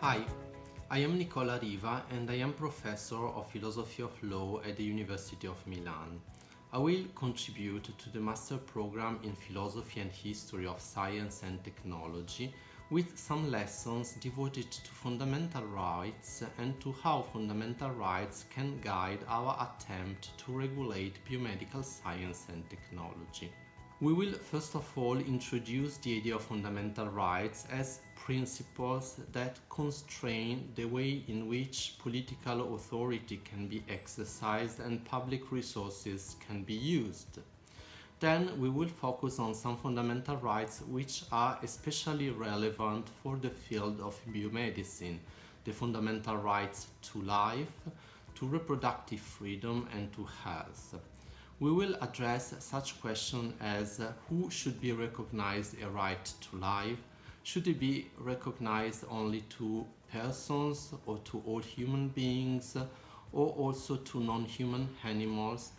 Hi, I am Nicola Riva and I am Professor of Philosophy of Law at the University of Milan. I will contribute to the Master Program in Philosophy and History of Science and Technology with some lessons devoted to fundamental rights and to how fundamental rights can guide our attempt to regulate biomedical science and technology. We will first of all introduce the idea of fundamental rights as principles that constrain the way in which political authority can be exercised and public resources can be used. Then we will focus on some fundamental rights which are especially relevant for the field of biomedicine, the fundamental rights to life, to reproductive freedom and to health. We will address such questions as who should be recognized a right to life, should it be recognized only to persons or to all human beings or also to non-human animals,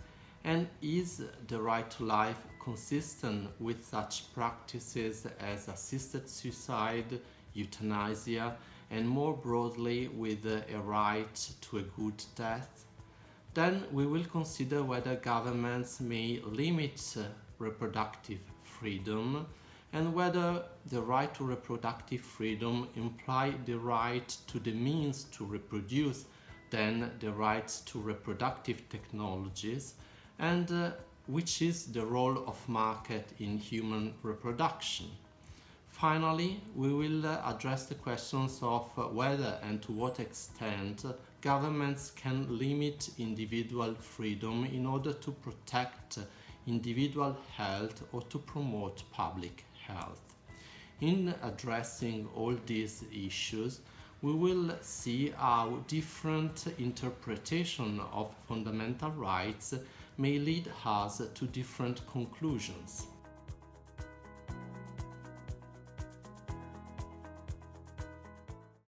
and is the right to life consistent with such practices as assisted suicide, euthanasia, and more broadly with a right to a good death? Then we will consider whether governments may limit reproductive freedom and whether the right to reproductive freedom implies the right to the means to reproduce, then the rights to reproductive technologies, and which is the role of market in human reproduction. Finally, we will address the questions of whether and to what extent governments can limit individual freedom in order to protect individual health or to promote public health. In addressing all these issues, we will see how different interpretation of fundamental rights may lead us to different conclusions.